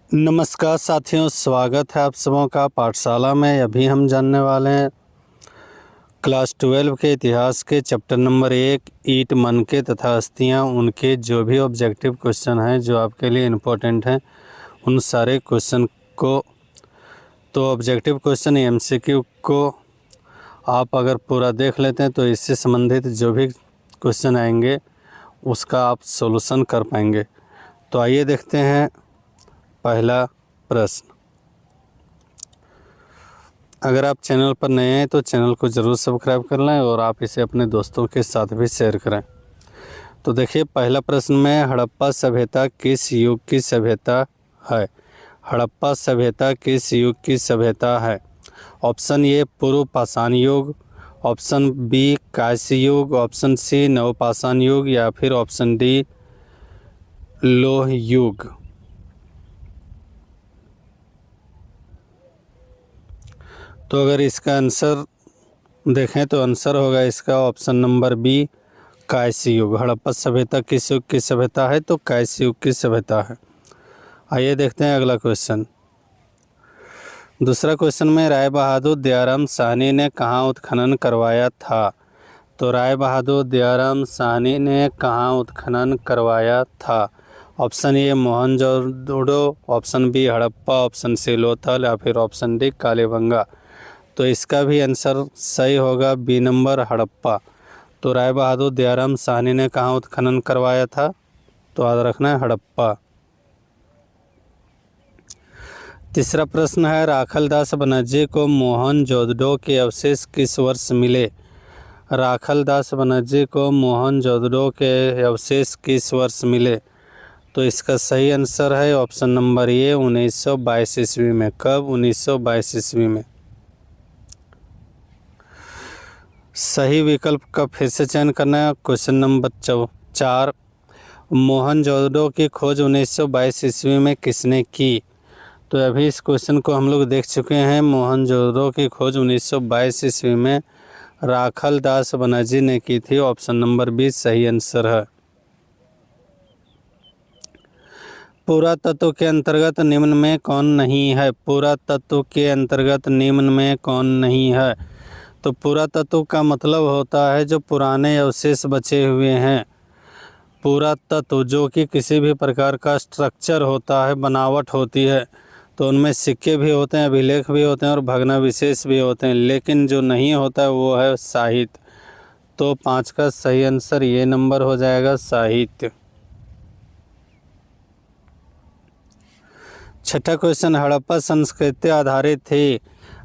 नमस्कार साथियों, स्वागत है आप सबों का पाठशाला में। अभी हम जानने वाले हैं क्लास 12 के इतिहास के चैप्टर नंबर 1 ईंट, मनके तथा अस्थियां। उनके जो भी ऑब्जेक्टिव क्वेश्चन हैं जो आपके लिए इम्पोर्टेंट हैं, उन सारे क्वेश्चन को, तो ऑब्जेक्टिव क्वेश्चन एमसीक्यू को आप अगर पूरा देख लेते हैं तो इससे संबंधित जो भी क्वेश्चन आएंगे उसका आप सॉल्यूशन कर पाएंगे। तो आइए देखते हैं पहला प्रश्न। अगर आप चैनल पर नए हैं तो चैनल को ज़रूर सब्सक्राइब कर लें और आप इसे अपने दोस्तों के साथ भी शेयर करें। तो देखिए, पहला प्रश्न में हड़प्पा सभ्यता किस युग की सभ्यता है? हड़प्पा सभ्यता किस युग की सभ्यता है? ऑप्शन ए पूर्व पाषाण युग, ऑप्शन बी कांस्य युग, ऑप्शन सी नवपाषाण युग या फिर ऑप्शन डी लोह युग। तो अगर इसका आंसर देखें तो आंसर होगा इसका ऑप्शन नंबर बी कांस्य युग। हड़प्पा सभ्यता किस युग की सभ्यता है? तो कांस्य युग की सभ्यता है। आइए देखते हैं अगला क्वेश्चन। दूसरा क्वेश्चन में राय बहादुर दयाराम साहनी ने कहाँ उत्खनन करवाया था? तो राय बहादुर दयाराम साहनी ने कहाँ उत्खनन करवाया था? Option A Mohenjodaro, option B Harappa, option C Lothal या फिर ऑप्शन डी कालीबंगा। तो इसका भी आंसर सही होगा बी नंबर हड़प्पा। तो राय बहादुर दयाराम साहनी ने कहाँ उत्खनन करवाया था? तो याद रखना है हड़प्पा। तीसरा प्रश्न है राखलदास बनर्जी को मोहनजोदड़ो के अवशेष किस वर्ष मिले? राखलदास बनर्जी को मोहनजोदड़ो के अवशेष किस वर्ष मिले? तो इसका सही आंसर है ऑप्शन नंबर ए 1922 ईस्वी में। कब? 1922 ईस्वी में। सही विकल्प का फिर से चयन करना है। क्वेश्चन नंबर 4 मोहनजोदड़ो की खोज 1922 ईस्वी में किसने की? तो अभी इस क्वेश्चन को हम लोग देख चुके हैं। मोहनजोदड़ो की खोज 1922 ईस्वी में राखलदास बनर्जी ने की थी। ऑप्शन नंबर बी सही आंसर है। पुरातत्व के अंतर्गत निम्न में कौन नहीं है? पुरातत्व के अंतर्गत निम्न में कौन नहीं है? तो पुरातत्व का मतलब होता है जो पुराने अवशेष बचे हुए हैं। पुरातत्व जो कि किसी भी प्रकार का स्ट्रक्चर होता है, बनावट होती है, तो उनमें सिक्के भी होते हैं, अभिलेख भी होते हैं और भग्नावशेष भी होते हैं, लेकिन जो नहीं होता है वो है साहित्य। तो 5 का सही आंसर ये नंबर हो जाएगा, साहित्य। छठा क्वेश्चन हड़प्पा संस्कृति आधारित थी।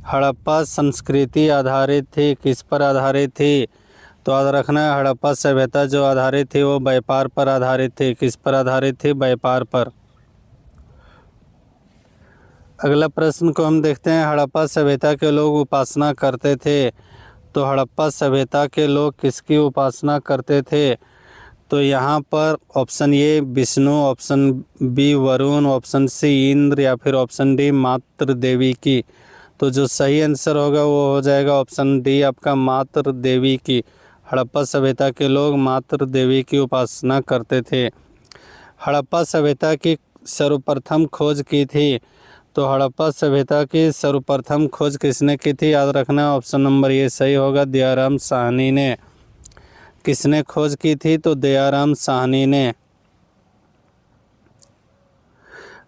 हड़प्पा संस्कृति आधारित थी, किस पर आधारित थी? तो याद रखना है हड़प्पा सभ्यता जो आधारित थी वो व्यापार पर आधारित थी। किस पर आधारित थी? व्यापार पर। अगला प्रश्न को हम देखते हैं। हड़प्पा सभ्यता के लोग उपासना करते थे। तो हड़प्पा सभ्यता के लोग किसकी उपासना करते थे? तो यहाँ पर option A Vishnu, option B Varun, option C Indra या फिर ऑप्शन डी मातृ देवी की। तो जो सही आंसर होगा वो हो जाएगा ऑप्शन डी आपका मातृ देवी की। हड़प्पा सभ्यता के लोग मातृ देवी की उपासना करते थे। हड़प्पा सभ्यता की सर्वप्रथम खोज की थी। तो हड़प्पा सभ्यता की सर्वप्रथम खोज किसने की थी? याद रखना ऑप्शन नंबर ये सही होगा, दयाराम साहनी ने। किसने खोज की थी? तो दयाराम साहनी ने।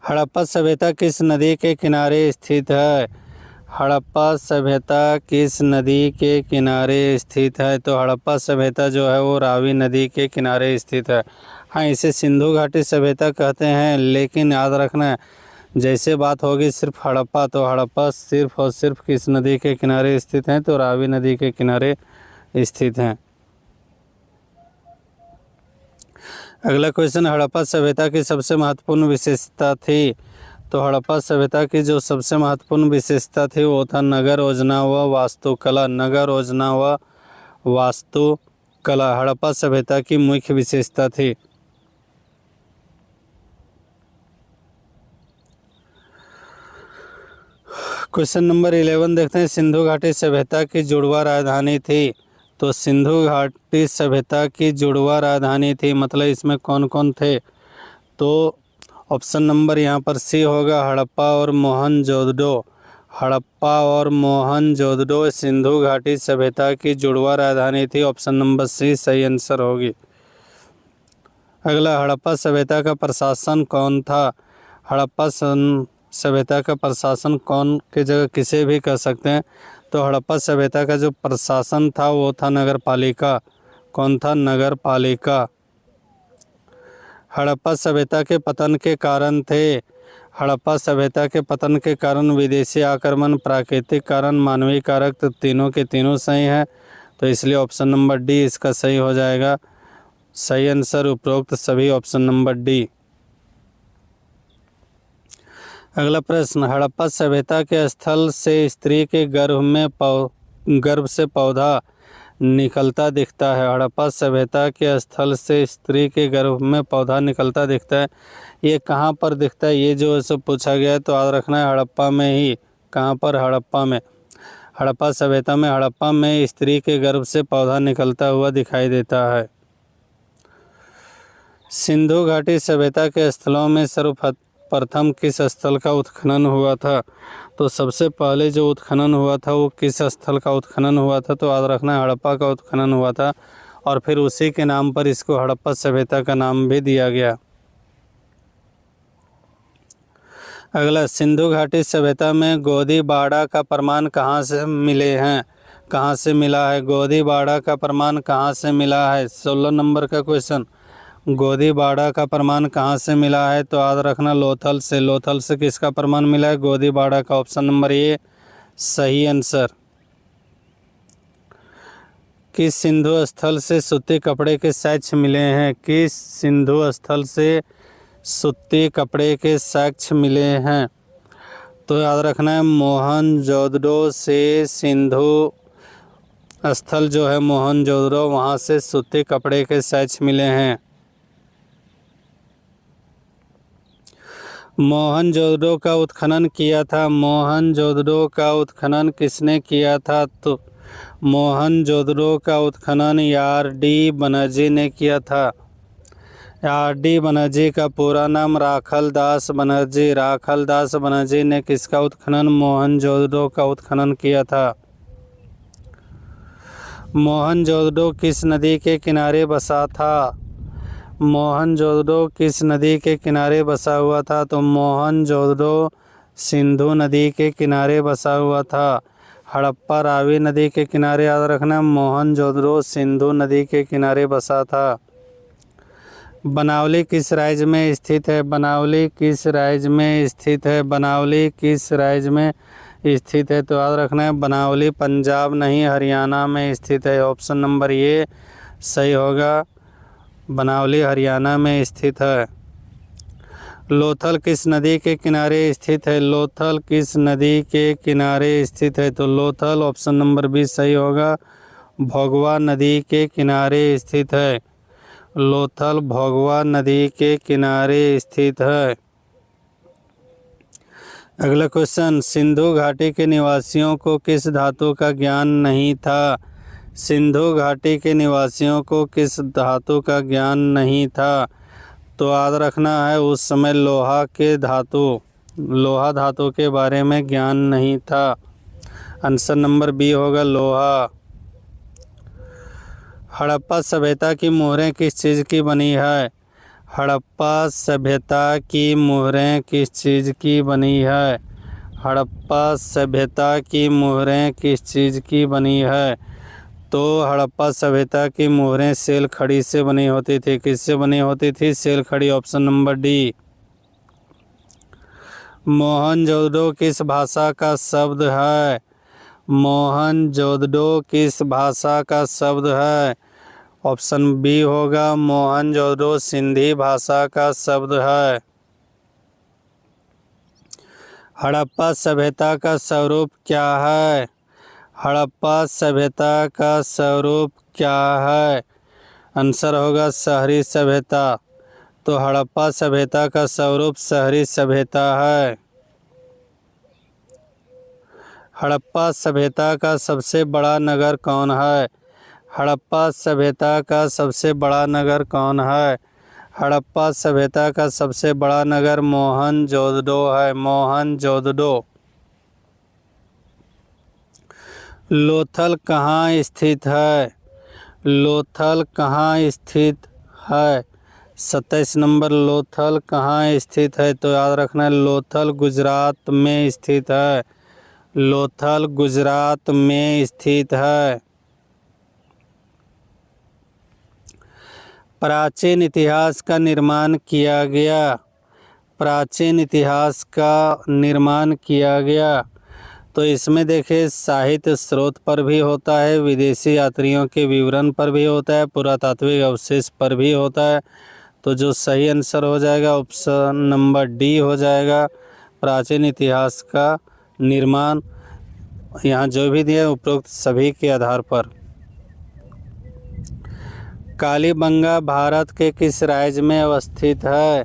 हड़प्पा सभ्यता किस नदी के किनारे स्थित है? हड़प्पा सभ्यता किस नदी के किनारे स्थित है? तो हड़प्पा सभ्यता जो है वो रावी नदी के किनारे स्थित है। हाँ, इसे सिंधु घाटी सभ्यता कहते हैं, लेकिन याद रखना जैसे बात होगी सिर्फ हड़प्पा, तो हड़प्पा सिर्फ और सिर्फ किस नदी के किनारे स्थित हैं? तो रावी नदी के किनारे स्थित हैं। अगला क्वेश्चन हड़प्पा सभ्यता की सबसे महत्वपूर्ण विशेषता थी। तो हड़प्पा सभ्यता की जो सबसे महत्वपूर्ण विशेषता थी वो था नगर योजना व वास्तुकला। नगर योजना व वास्तुकला हड़प्पा सभ्यता की मुख्य विशेषता थी। क्वेश्चन नंबर 11 देखते हैं। सिंधु घाटी सभ्यता की जुड़वा राजधानी थी। तो सिंधु घाटी सभ्यता की जुड़वा राजधानी थी, मतलब इसमें कौन कौन थे? तो ऑप्शन नंबर यहाँ पर सी होगा, हड़प्पा और मोहनजोदड़ो। हड़प्पा और मोहनजोदड़ो सिंधु घाटी सभ्यता की जुड़वा राजधानी थी। ऑप्शन नंबर सी सही आंसर होगी। अगला, हड़प्पा सभ्यता का प्रशासन कौन था? हड़प्पा सभ्यता का प्रशासन कौन की जगह किसे भी कह सकते हैं। तो हड़प्पा सभ्यता का जो प्रशासन था वो था नगर पालिका। कौन था? नगर पालिका। हड़प्पा सभ्यता के पतन के कारण थे। हड़प्पा सभ्यता के पतन के कारण विदेशी आक्रमण, प्राकृतिक कारण, मानवीय कारक, तो तीनों के तीनों सही हैं। तो इसलिए ऑप्शन नंबर डी इसका सही हो जाएगा। सही आंसर उपरोक्त सभी, ऑप्शन नंबर डी। अगला प्रश्न, हड़प्पा सभ्यता के स्थल से स्त्री के गर्भ से पौधा निकलता दिखता है। हड़प्पा सभ्यता के स्थल से स्त्री के गर्भ में पौधा निकलता दिखता है। ये कहाँ पर दिखता है? ये जो ऐसे पूछा गया है तो याद रखना है हड़प्पा में ही। कहाँ पर? हड़प्पा में। हड़प्पा सभ्यता में, हड़प्पा में स्त्री के गर्भ से पौधा निकलता हुआ दिखाई देता है। सिंधु घाटी सभ्यता के स्थलों में सर्वप्रथम किस स्थल का उत्खनन हुआ था? तो सबसे पहले जो उत्खनन हुआ था वो किस स्थल का उत्खनन हुआ था? तो याद रखना हड़प्पा का उत्खनन हुआ था और फिर उसी के नाम पर इसको हड़प्पा सभ्यता का नाम भी दिया गया। अगला, सिंधु घाटी सभ्यता में गोदी बाड़ा का प्रमाण कहाँ से मिले हैं? कहाँ से मिला है? गोदी बाड़ा का प्रमाण कहाँ से मिला है? 16 नंबर का क्वेश्चन। गोदी बाड़ा का प्रमाण कहाँ से मिला है? तो याद रखना लोथल से। लोथल से किसका प्रमाण मिला है? गोदी बाड़ा का। ऑप्शन नंबर ए सही आंसर। किस सिंधु स्थल से सूती कपड़े के साक्ष्य मिले हैं? किस सिंधु स्थल से सूती कपड़े के साक्ष्य मिले हैं? तो याद रखना है मोहनजोदड़ो से सिंधु स्थल जो है मोहनजोदड़ो, वहाँ से सूती कपड़े के साक्ष्य मिले हैं। मोहनजोदड़ो का उत्खनन किया था। मोहनजोदड़ो का उत्खनन किसने किया था? तो मोहनजोदड़ो का उत्खनन आर.डी. बनर्जी ने किया था। आर.डी. बनर्जी का पूरा नाम राखल दास बनर्जी। राखल दास बनर्जी ने किसका उत्खनन? मोहनजोदड़ो का उत्खनन किया था। मोहनजोदड़ो किस नदी के किनारे बसा था? मोहनजोदड़ो किस नदी के किनारे बसा हुआ था? तो मोहनजोदड़ो सिंधु नदी के किनारे बसा हुआ था। हड़प्पा रावी नदी के किनारे, याद रखना मोहनजोदड़ो सिंधु नदी के किनारे बसा था। बनावली किस राज्य में स्थित है? बनावली किस राज्य में स्थित है? बनावली किस राज्य में स्थित है? तो याद रखना है बनावली पंजाब नहीं हरियाणा में स्थित है। ऑप्शन नंबर ये सही होगा, बनावली हरियाणा में स्थित है। लोथल किस नदी के किनारे स्थित है? लोथल किस नदी के किनारे स्थित है? तो लोथल, ऑप्शन नंबर बी सही होगा, भोगवा नदी के किनारे स्थित है। लोथल भोगवा नदी के किनारे स्थित है। अगला क्वेश्चन, सिंधु घाटी के निवासियों को किस धातु का ज्ञान नहीं था? सिंधु घाटी के निवासियों को किस धातु का ज्ञान नहीं था? तो याद रखना है उस समय लोहा धातु के बारे में ज्ञान नहीं था। आंसर नंबर बी होगा लोहा। हड़प्पा सभ्यता की मोहरें किस चीज़ की बनी है? हड़प्पा सभ्यता की मोहरें किस चीज़ की बनी है? हड़प्पा सभ्यता की मोहरें किस चीज़ की बनी है? तो हड़प्पा सभ्यता की मोहरें सेल खड़ी से बनी होती थी। किससे बनी होती थी? सेल खड़ी। Option number D. मोहनजोदड़ो किस भाषा का शब्द है? मोहनजोदड़ो किस भाषा का शब्द है? ऑप्शन बी होगा, मोहनजोदड़ो सिंधी भाषा का शब्द है। हड़प्पा सभ्यता का स्वरूप क्या है? हड़प्पा सभ्यता का स्वरूप क्या है? आंसर होगा शहरी सभ्यता। तो हड़प्पा सभ्यता का स्वरूप शहरी सभ्यता है। हड़प्पा सभ्यता का सबसे बड़ा नगर कौन है? हड़प्पा सभ्यता का सबसे बड़ा नगर कौन है? हड़प्पा सभ्यता का सबसे बड़ा नगर मोहनजोदड़ो है, मोहनजोदड़ो। लोथल कहाँ स्थित है? लोथल कहाँ स्थित है? 27 नंबर, लोथल कहाँ स्थित है? तो याद रखना है लोथल गुजरात में स्थित है, लोथल गुजरात में स्थित है। प्राचीन इतिहास का निर्माण किया गया, प्राचीन इतिहास का निर्माण किया गया। तो इसमें देखिए साहित्य स्रोत पर भी होता है, विदेशी यात्रियों के विवरण पर भी होता है, पुरातात्विक अवशेष पर भी होता है। तो जो सही आंसर हो जाएगा ऑप्शन नंबर डी हो जाएगा, प्राचीन इतिहास का निर्माण। यहाँ जो भी दिया उपरोक्त सभी के आधार पर। कालीबंगा भारत के किस राज्य में अवस्थित है?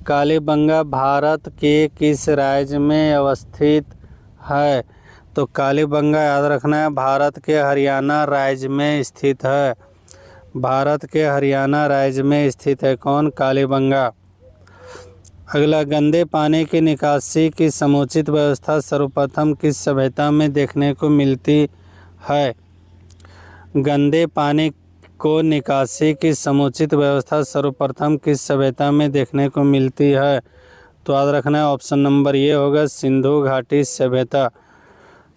कालीबंगा भारत के किस राज्य में अवस्थित है? तो कालीबंगा याद रखना है भारत के हरियाणा राज्य में स्थित है, भारत के हरियाणा राज्य में स्थित है कौन? कालीबंगा। अगला, गंदे पानी की निकासी की समुचित व्यवस्था सर्वप्रथम किस सभ्यता में देखने को मिलती है? गंदे पानी को निकासी की समुचित व्यवस्था सर्वप्रथम किस सभ्यता में देखने को मिलती है? तो याद रखना है ऑप्शन नंबर ये होगा सिंधु घाटी सभ्यता।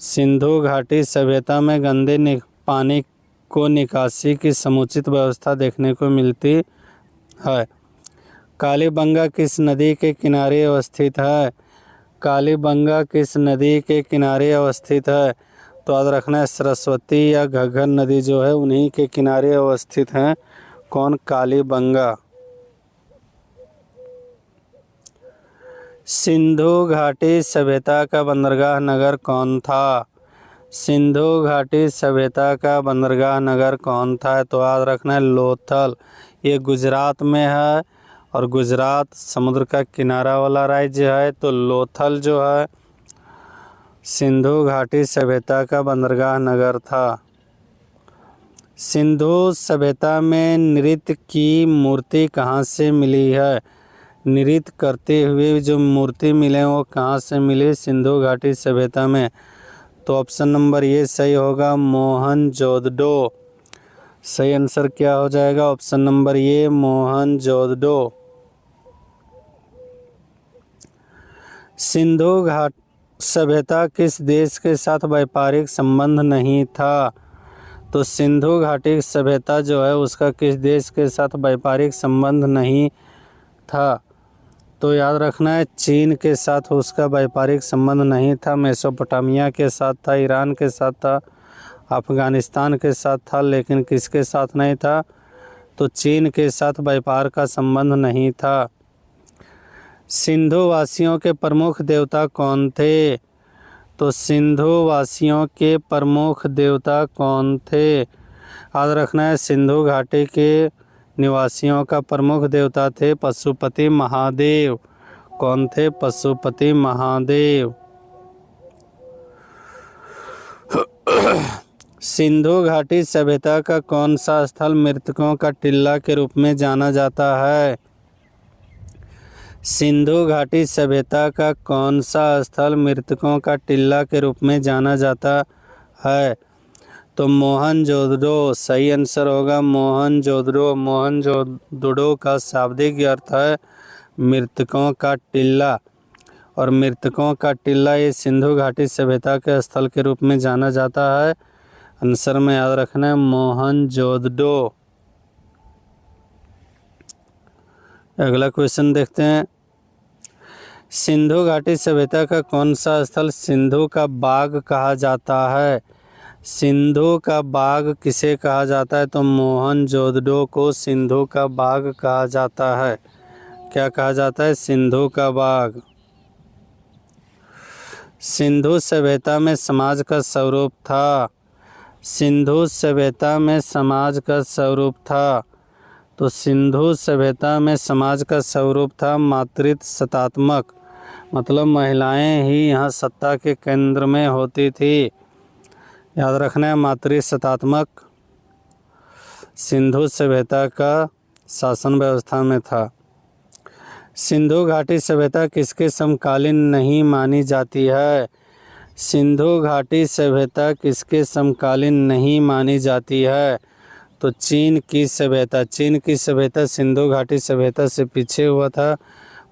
सिंधु घाटी सभ्यता में गंदे पानी को निकासी की समुचित व्यवस्था देखने को मिलती है। कालीबंगा किस नदी के किनारे अवस्थित है? कालीबंगा किस नदी के किनारे अवस्थित है? तो याद रखना है सरस्वती या घग्गर नदी जो है उन्हीं के किनारे अवस्थित हैं कौन? कालीबंगा। सिंधु घाटी सभ्यता का बंदरगाह नगर कौन था? सिंधु घाटी सभ्यता का बंदरगाह नगर कौन था? तो याद रखना है लोथल, ये गुजरात में है और गुजरात समुद्र का किनारा वाला राज्य है। तो लोथल जो है सिंधु घाटी सभ्यता का बंदरगाह नगर था। सिंधु सभ्यता में नृत्य की मूर्ति कहाँ से मिली है? नृत्य करते हुए जो मूर्ति मिले वो कहाँ से मिली? सिंधु घाटी सभ्यता में। तो ऑप्शन नंबर ये सही होगा मोहनजोदड़ो। सही आंसर क्या हो जाएगा? ऑप्शन नंबर ये मोहनजोदड़ो। सिंधु घाट सभ्यता किस देश के साथ व्यापारिक संबंध नहीं था? तो सिंधु घाटी सभ्यता जो है उसका किस देश के साथ व्यापारिक संबंध नहीं था? तो याद रखना है चीन के साथ उसका व्यापारिक संबंध नहीं था, मेसोपोटामिया के साथ था, ईरान के साथ था, अफगानिस्तान के साथ था, लेकिन किसके साथ नहीं था? तो चीन के साथ व्यापार का संबंध नहीं था। सिंधु वासियों के प्रमुख देवता कौन थे? तो सिंधु वासियों के प्रमुख देवता कौन थे? याद रखना है सिंधु घाटी के निवासियों का प्रमुख देवता थे पशुपति महादेव। कौन थे? पशुपति महादेव। सिंधु घाटी सभ्यता का कौन सा स्थल मृतकों का टीला के रूप में जाना जाता है? सिंधु घाटी सभ्यता का कौन सा स्थल मृतकों का टीला के रूप में जाना जाता है? तो मोहनजोदड़ो सही आंसर होगा मोहनजोदड़ो। मोहनजोदड़ो का शाब्दिक अर्थ है मृतकों का टीला, और मृतकों का टीला ये सिंधु घाटी सभ्यता के स्थल के रूप में जाना जाता है। आंसर में याद रखना है मोहनजोदड़ो। अगला क्वेश्चन देखते हैं। सिंधु घाटी सभ्यता का कौन सा स्थल सिंधु का बाग कहा जाता है? सिंधु का बाग किसे कहा जाता है? तो मोहनजोदड़ो को सिंधु का बाग कहा जाता है। क्या कहा जाता है? सिंधु का बाग। सिंधु सभ्यता में समाज का स्वरूप था। सिंधु सभ्यता में समाज का स्वरूप था। तो सिंधु सभ्यता में समाज का स्वरूप था मातृत्व सत्तात्मक, मतलब महिलाएं ही यहाँ सत्ता के केंद्र में होती थी। याद रखना है मातृसत्तात्मक सिंधु सभ्यता का शासन व्यवस्था में था। सिंधु घाटी सभ्यता किसके समकालीन नहीं मानी जाती है? सिंधु घाटी सभ्यता किसके समकालीन नहीं मानी जाती है? तो चीन की सभ्यता। चीन की सभ्यता सिंधु घाटी सभ्यता से पीछे हुआ था।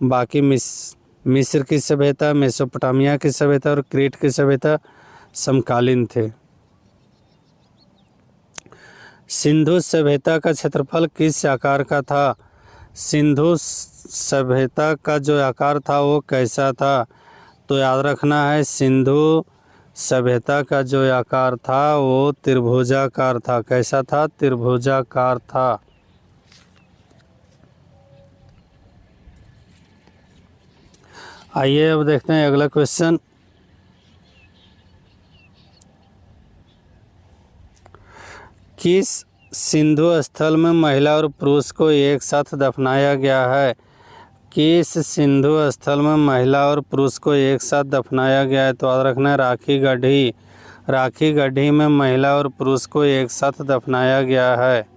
बाकी मिस्र की सभ्यता, मेसोपोटामिया की सभ्यता और क्रीट की सभ्यता समकालीन थे। सिंधु सभ्यता का क्षेत्रफल किस आकार का था? सिंधु सभ्यता का जो आकार था वो कैसा था? तो याद रखना है, सिंधु सभ्यता का जो आकार था वो त्रिभुजाकार था। कैसा था? त्रिभुजाकार था। आइए अब देखते हैं अगला क्वेश्चन। किस सिंधु स्थल में महिला और पुरुष को एक साथ दफनाया गया है? किस सिंधु स्थल में महिला और पुरुष को एक साथ दफनाया गया है? तो याद रखना है, राखी गढ़ी। राखी गढ़ी में महिला और पुरुष को एक साथ दफनाया गया है।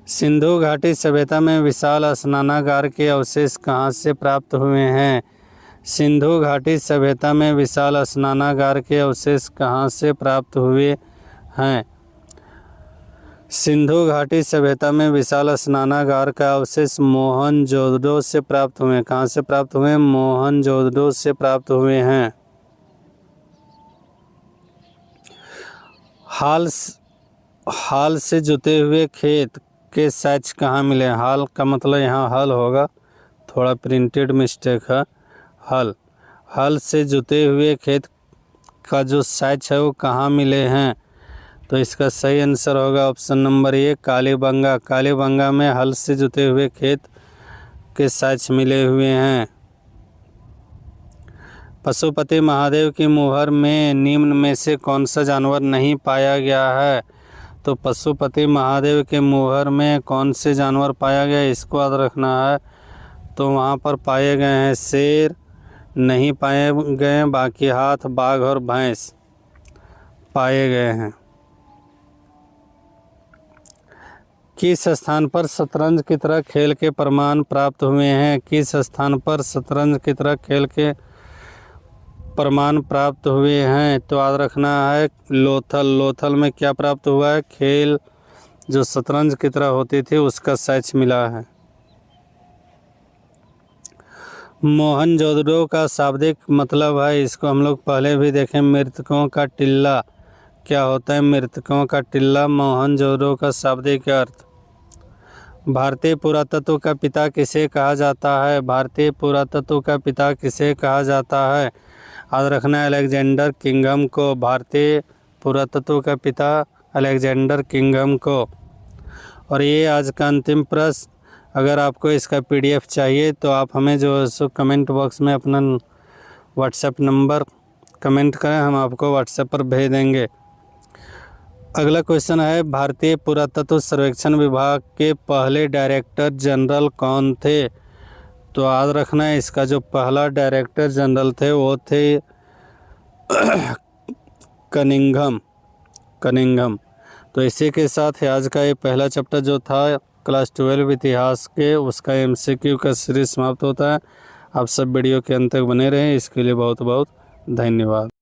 सिंधु घाटी सभ्यता में विशाल स्नानागार के अवशेष कहाँ से प्राप्त हुए हैं? सिंधु घाटी सभ्यता में विशाल स्नानागार के अवशेष कहाँ से प्राप्त हुए हैं? सिंधु घाटी सभ्यता में विशाल स्नानागार का अवशेष मोहनजोदड़ो से प्राप्त हुए। कहाँ से प्राप्त हुए? मोहनजोदड़ो से प्राप्त हुए हैं। हाल से जुते हुए खेत के साक्ष्य कहाँ मिले? हाल का मतलब यहाँ हल होगा, थोड़ा प्रिंटेड मिस्टेक है। हल से जुते हुए खेत का जो साक्ष्य है वो कहाँ मिले हैं? तो इसका सही आंसर होगा option number A, Kalibangan. Kalibangan में हल से जुते हुए खेत के साक्ष्य मिले हुए हैं। पशुपति महादेव की मुहर में निम्न में से कौन सा जानवर नहीं पाया गया है? तो पशुपति महादेव के मुहर में कौन से जानवर पाया गया, इसको याद रखना है। तो वहाँ पर पाए गए हैं शेर नहीं पाए गए, बाकी हाथ, बाघ और भैंस पाए गए हैं। किस स्थान पर शतरंज की तरह खेल के प्रमाण प्राप्त हुए हैं? किस स्थान पर शतरंज की तरह खेल के प्रमाण प्राप्त हुए हैं? तो याद रखना है लोथल। लोथल में क्या प्राप्त हुआ है? खेल जो शतरंज की तरह होती थी उसका साक्ष्य मिला है। मोहनजोदड़ो का शाब्दिक मतलब है, इसको हम लोग पहले भी देखें, मृतकों का टिल्ला। क्या होता है मृतकों का टिल्ला? मोहनजोदड़ो का शाब्दिक अर्थ। भारतीय पुरातत्व का पिता किसे कहा जाता है? भारतीय पुरातत्व का पिता किसे कहा जाता है? याद रखना है अलेक्जेंडर किंगहम को। भारतीय पुरातत्व का पिता अलेक्जेंडर किंगहम को। और ये आज का अंतिम प्रश्न। अगर आपको इसका PDF चाहिए तो आप हमें जो है सो कमेंट बॉक्स में अपना व्हाट्सएप नंबर कमेंट करें, हम आपको व्हाट्सएप पर भेज देंगे। अगला क्वेश्चन है, भारतीय पुरातत्व सर्वेक्षण विभाग के पहले डायरेक्टर जनरल कौन थे? तो याद रखना है इसका जो पहला डायरेक्टर जनरल थे वो थे कनिंघम। तो इसी के साथ आज का ये पहला चैप्टर जो था क्लास 12 इतिहास के, उसका MCQ का सीरीज समाप्त होता है। आप सब वीडियो के अंत तक बने रहें, इसके लिए बहुत बहुत धन्यवाद।